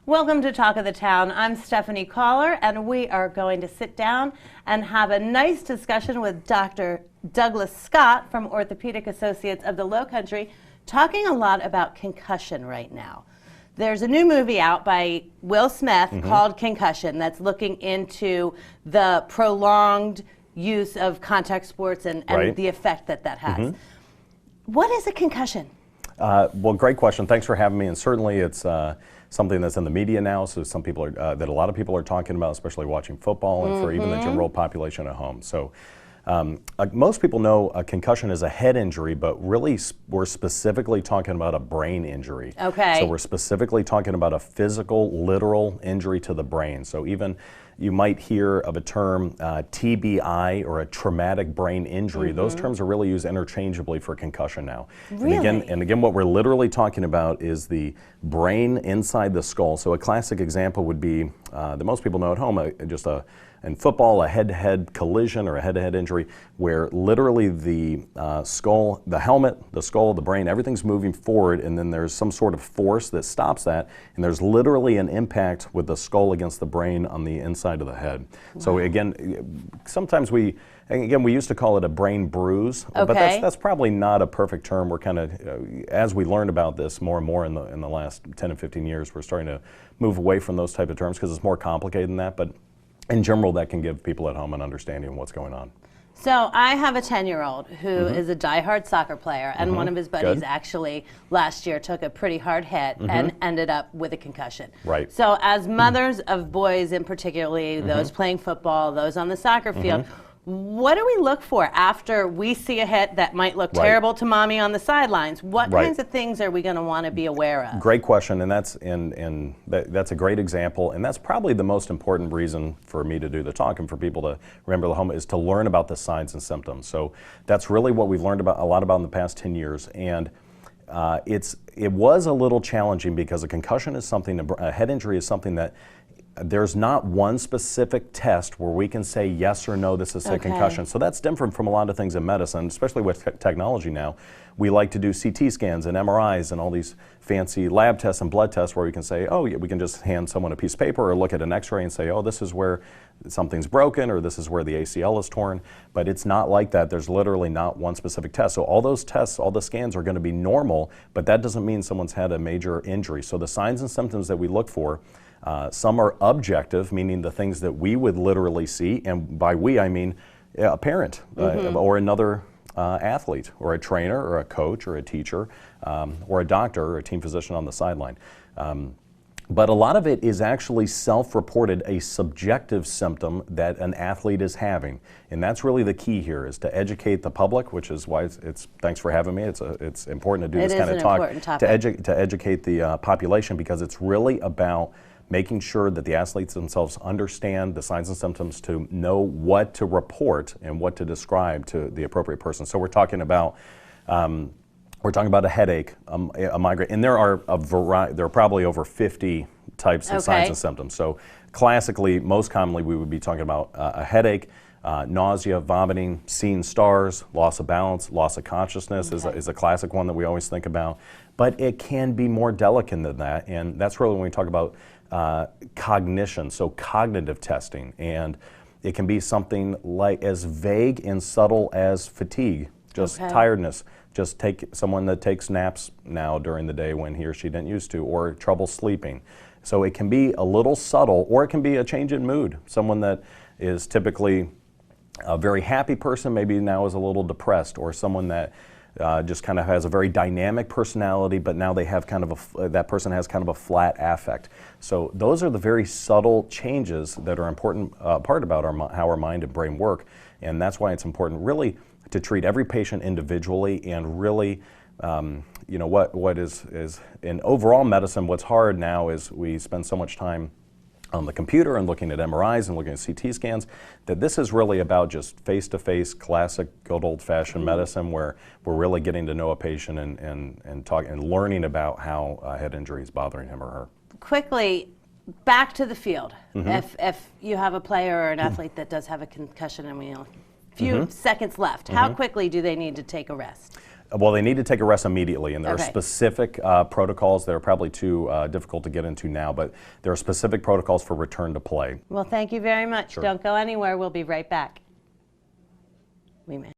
Welcome to Talk of the Town. I'm Stephanie Caller, and we are going to sit down and have a nice discussion with Dr. Douglas Scott from Orthopedic Associates of the Lowcountry, talking a lot about concussion right now. There's a new movie out by Will Smith called Concussion that's looking into the prolonged use of contact sports and the effect that that has. What is a concussion? Well, great question. Thanks for having me. And certainly it's something that's in the media now, so some people are, that a lot of people are talking about, especially watching football and for even the general population at home. So most people know a concussion is a head injury, but really we're specifically talking about a brain injury. Okay. So we're specifically talking about a physical, literal injury to the brain. So even you might hear of a term TBI, or a traumatic brain injury. Those terms are really used interchangeably for concussion now. Really? And again, what we're literally talking about is the brain inside the skull. So a classic example would be, that most people know at home, in football, a head-to-head collision or a head-to-head injury where literally the skull, the helmet, the skull, the brain, everything's moving forward, and then there's some sort of force that stops that, and there's literally an impact with the skull against the brain on the inside of the head. Wow. So again, sometimes we used to call it a brain bruise, but that's probably not a perfect term. We're kind of, as we learned about this more and more in the last 10 and 15 years, we're starting to move away from those type of terms because it's more complicated than that. But in general, that can give people at home an understanding of what's going on. So I have a 10-year-old who is a diehard soccer player, and one of his buddies actually last year took a pretty hard hit and ended up with a concussion. Right. So as mothers of boys, in particularly those playing football, those on the soccer field, what do we look for after we see a hit that might look terrible to mommy on the sidelines? What kinds of things are we going to want to be aware of? Great question, and that's a great example, and that's probably the most important reason for me to do the talk and for people to remember the home is to learn about the signs and symptoms. So that's really what we've learned a lot about in the past 10 years, and it was a little challenging because a concussion is something, a head injury is something that there's not one specific test where we can say yes or no, this is a concussion. So that's different from a lot of things in medicine, especially with technology now. We like to do CT scans and MRIs and all these fancy lab tests and blood tests where we can say, oh, yeah, we can just hand someone a piece of paper or look at an x-ray and say, oh, this is where something's broken or this is where the ACL is torn. But it's not like that. There's literally not one specific test. So all those tests, all the scans are going to be normal, but that doesn't mean someone's had a major injury. So the signs and symptoms that we look for, some are objective, meaning the things that we would literally see, and by we I mean a parent or another athlete or a trainer or a coach or a teacher or a doctor or a team physician on the sideline. But a lot of it is actually self-reported, a subjective symptom that an athlete is having. And that's really the key here, is to educate the public, which is why thanks for having me. It's important to do this kind of talk, to educate the population, because it's really about making sure that the athletes themselves understand the signs and symptoms to know what to report and what to describe to the appropriate person. So we're talking about a headache, a migraine, and there are probably over 50 types of signs and symptoms. So classically, most commonly, we would be talking about a headache, nausea, vomiting, seeing stars, loss of balance, loss of consciousness is a classic one that we always think about. But it can be more delicate than that, and that's really when we talk about cognition, so cognitive testing. And it can be something like as vague and subtle as fatigue, just tiredness. Just take someone that takes naps now during the day when he or she didn't used to, or trouble sleeping. So it can be a little subtle, or it can be a change in mood. Someone that is typically a very happy person maybe now is a little depressed, or someone that just kind of has a very dynamic personality, but now they have kind of that person has kind of a flat affect. So those are the very subtle changes that are important part about how our mind and brain work, and that's why it's important really to treat every patient individually, and really, what is in overall medicine, what's hard now is we spend so much time on the computer and looking at MRIs and looking at CT scans, that this is really about just face-to-face, classic, good old-fashioned medicine, where we're really getting to know a patient and talking and learning about how a head injury is bothering him or her. Quickly, back to the field. If you have a player or an athlete that does have a concussion and we few seconds left, how quickly do they need to take a rest? Well, they need to take a rest immediately, and there Okay. are specific protocols that are probably too difficult to get into now, but there are specific protocols for return to play. Well, thank you very much. Sure. Don't go anywhere. We'll be right back. We may.